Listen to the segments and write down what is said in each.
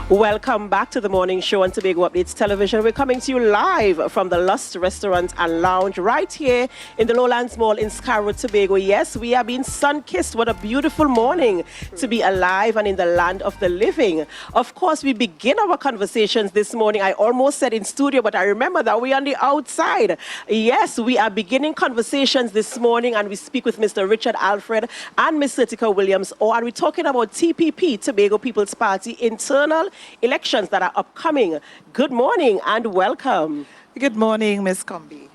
Welcome back to the morning show on Tobago Updates Television. We're coming to you live from the Lust Restaurant and Lounge right here in the Lowlands Mall in Scarborough, Tobago. Yes, we are being sun-kissed. What a beautiful morning to be alive and in the land of the living. Of course, we begin our conversations this morning. I almost said in studio, but I remember that we're on the outside. Yes, we are beginning conversations this morning, and we speak with Mr. Richard Alfred and Ms. Certica Williams. And we're talking about T.P.P, Tobago People's Party, internal elections that are upcoming. Good morning and welcome. Good morning, Ms. Combie.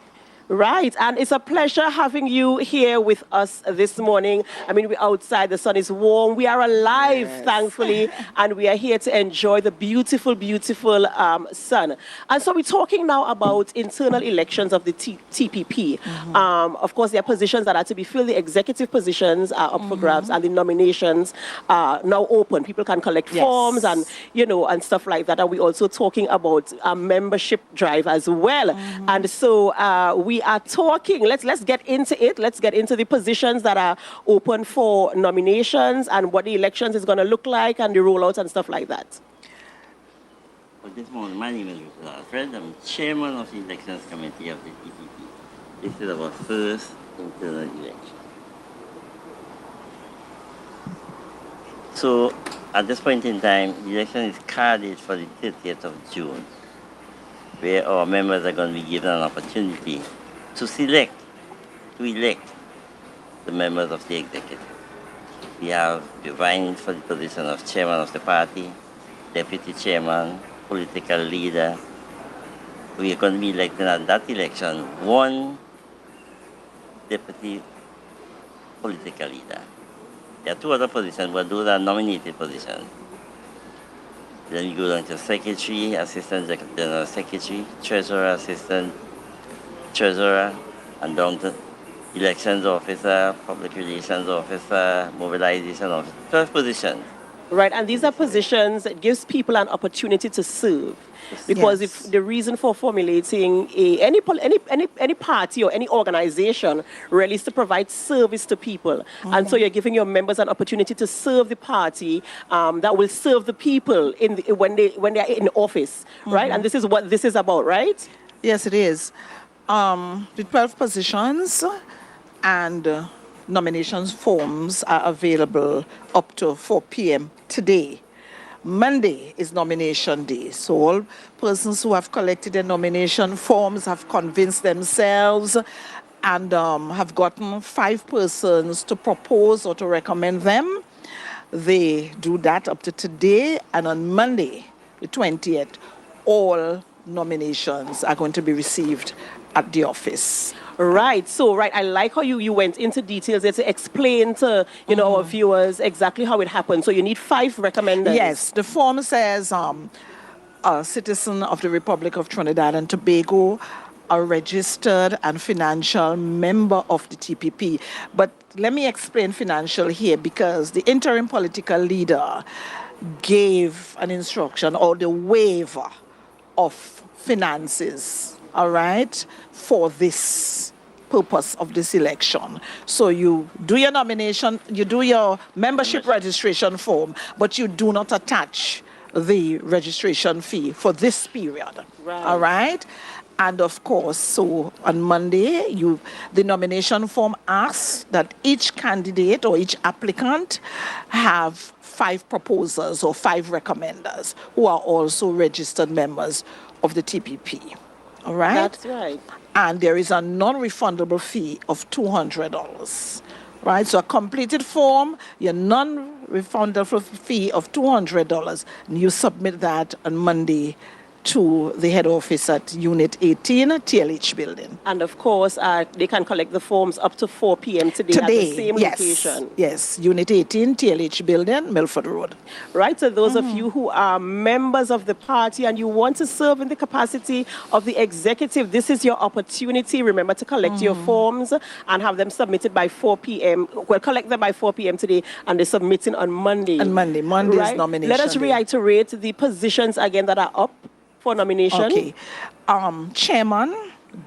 Right, and it's a pleasure having you here with us this morning. I mean, we're outside, the sun is warm, we are alive, yes, thankfully, and we are here to enjoy the beautiful, beautiful sun. And so we're talking now about internal elections of the T.P.P. Of course, there are positions that are to be filled. The executive positions are up for grabs, and the nominations are now open. People can collect forms and, you know, and stuff like that. And we're also talking about a membership drive as well. And so we are talking, let's get into it. Let's get into the positions that are open for nominations and what the elections is going to look like and the rollout and stuff like that. Well, this morning, my name is Richard Alfred. I'm chairman of the Elections Committee of the T.P.P. This is our first internal election. So, at this point in time, the election is carded for the 30th of June, where our members are going to be given an opportunity to elect the members of the executive. We have vying for the position of chairman of the party, deputy chairman, political leader. We are going to be electing at that election one deputy political leader. There are two other positions, but those are nominated positions. Then you go down to secretary, assistant general secretary, treasurer, assistant treasurer, and down to elections officer, public relations officer, mobilization officer, 12 positions. Right, and these are positions that gives people an opportunity to serve. Because if the reason for formulating any party or any organization really is to provide service to people. And so you're giving your members an opportunity to serve the party that will serve the people when they are in office, right? And this is what this is about, right? Yes, it is. The 12 positions and nominations forms are available up to 4 p.m. today. Monday is nomination day, so all persons who have collected their nomination forms have convinced themselves and have gotten 5 persons to propose or to recommend them. They do that up to today, and on Monday, the 20th, all nominations are going to be received at the office. Right. So, I like how you went into details there to explain to, our viewers exactly how it happened. So you need 5 recommenders. Yes. The form says a citizen of the Republic of Trinidad and Tobago, a registered and financial member of the T.P.P. But let me explain financial here, because the interim political leader gave an instruction or the waiver of finances, all right, for this purpose of this election. So you do your nomination, you do your membership registration form, but you do not attach the registration fee for this period. Right. All right? And of course, so on Monday, the nomination form asks that each candidate or each applicant have 5 proposers or 5 recommenders who are also registered members of the T.P.P. All right? That's right. And there is a non-refundable fee of $200. Right? So a completed form, your non-refundable fee of $200, and you submit that on Monday to the head office at Unit 18, TLH building. And of course, they can collect the forms up to 4 p.m. today at the same location. Yes, Unit 18, TLH building, Milford Road. Right, so those of you who are members of the party and you want to serve in the capacity of the executive, this is your opportunity. Remember to collect your forms and have them submitted by 4 p.m. Well, collect them by 4 p.m. today, and they're submitting on Monday. Monday's right? Nomination Let us reiterate the positions again that are up for nomination. Okay. Chairman,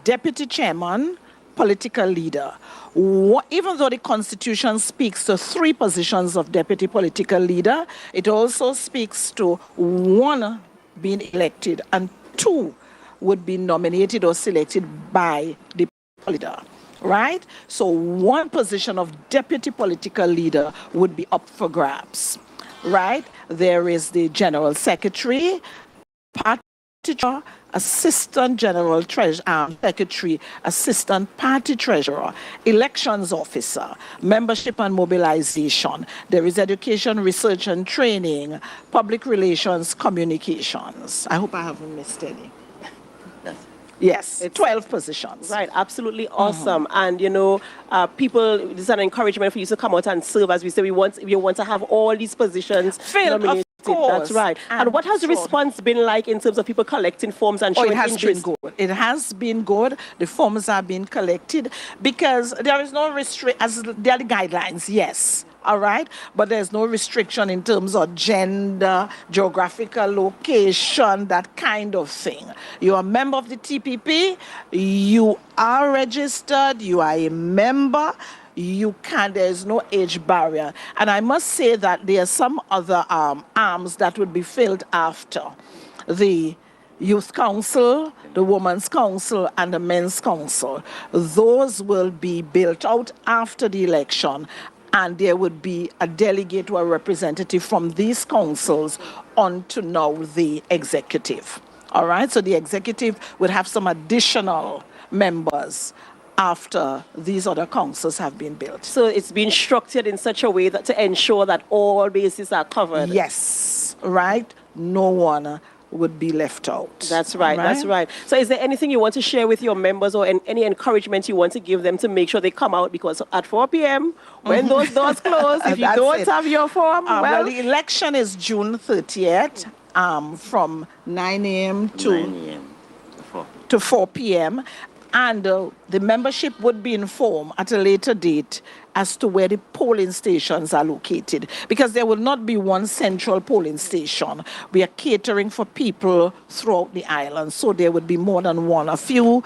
deputy chairman, political leader. Even though the Constitution speaks to 3 positions of deputy political leader, it also speaks to 1 being elected and 2 would be nominated or selected by the leader, right? So 1 position of deputy political leader would be up for grabs, right? There is the general secretary, party treasurer, assistant general secretary, assistant party treasurer, elections officer, membership and mobilization. There is education, research and training, public relations, communications. I hope I haven't missed any. Yes, it's 12 positions. Right, absolutely awesome. And, you know, people, this is an encouragement for you to come out and serve. As we say, we want to have all these positions filled, of course. That's right. And what has the response been like in terms of people collecting forms and showing interest? It has been good. It has been good. The forms are being collected because there is no as there are the guidelines, yes. All right, but there's no restriction in terms of gender, geographical location, that kind of thing. You're a member of the T.P.P., you are registered, you are a member, there's no age barrier. And I must say that there are some other arms that would be filled after the Youth Council, the Women's Council, and the Men's Council. Those will be built out after the election, and there would be a delegate or a representative from these councils on to now the executive. All right, so the executive would have some additional members after these other councils have been built. So it's been structured in such a way that to ensure that all bases are covered. Yes, right, no one would be left out. That's right, that's right. So is there anything you want to share with your members or any encouragement you want to give them to make sure they come out? Because at 4 p.m., when those doors close, if you don't have your form, well, the election is June 30th from 9 a.m. to 4 p.m. And the membership would be informed at a later date as to where the polling stations are located, because there will not be one central polling station. We are catering for people throughout the island, so there would be more than one, a few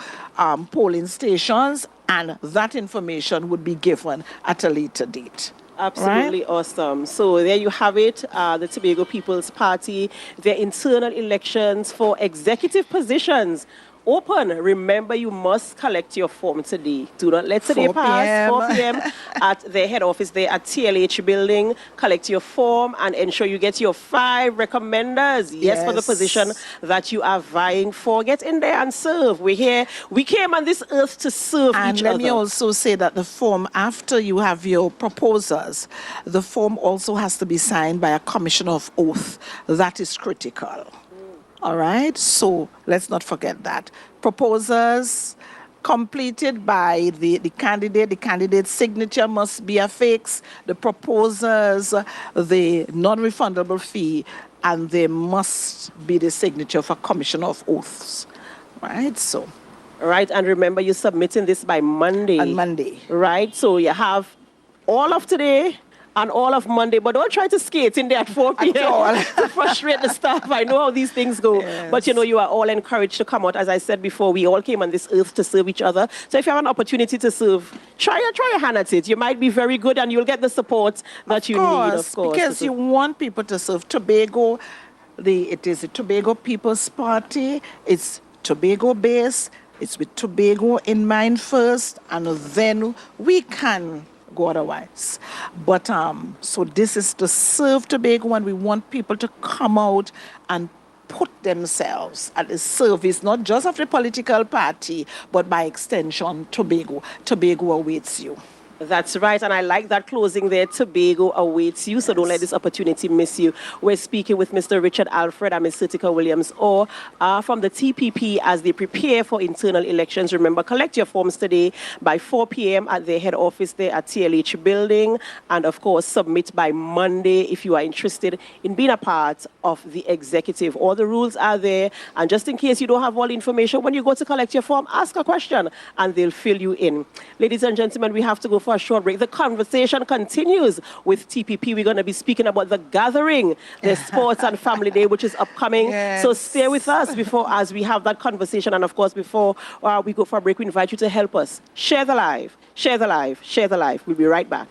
polling stations, and that information would be given at a later date. Absolutely awesome. So there you have it, the Tobago People's Party, their internal elections for executive positions. Open. Remember, you must collect your form today. Do not let today pass. 4 p.m. at their head office there at TLH building. Collect your form and ensure you get your 5 recommenders. Yes, for the position that you are vying for. Get in there and serve. We're here. We came on this earth to serve each other. And let me also say that the form, after you have your proposers, the form also has to be signed by a commissioner of oath. That is critical. All right, so let's not forget that. Proposals completed by the candidate. The candidate's signature must be affixed. The proposers, the non-refundable fee, and there must be the signature for Commissioner of Oaths. Right, so. Right, and remember you're submitting this by Monday. On Monday. Right, so you have all of today and all of Monday, but don't try to skate in there at 4 p.m. to frustrate the staff. I know how these things go. Yes. But, you know, you are all encouraged to come out. As I said before, we all came on this earth to serve each other. So if you have an opportunity to serve, try your hand at it. You might be very good and you'll get the support that you need, of course. Because you want people to serve. Tobago, it is the Tobago People's Party. It's Tobago-based. It's with Tobago in mind first, and then we can go otherwise. But so this is to serve Tobago, and we want people to come out and put themselves at the service, not just of the political party, but by extension, Tobago. Tobago awaits you. That's right, and I like that closing there. Tobago awaits you, so don't let this opportunity miss you. We're speaking with Mr. Richard Alfred and Ms. Certica Williams, or from the T.P.P. as they prepare for internal elections. Remember, collect your forms today by 4 p.m. at their head office there at TLH building, and of course, submit by Monday if you are interested in being a part of the executive. All the rules are there, and just in case you don't have all the information, when you go to collect your form, ask a question, and they'll fill you in. Ladies and gentlemen, we have to go for for a short break. The conversation continues with T.P.P. We're going to be speaking about the gathering, the Sports and Family Day, which is upcoming. Yes. So stay with us as we have that conversation. And of course, before we go for a break, we invite you to help us. Share the live, share the live, share the live. We'll be right back.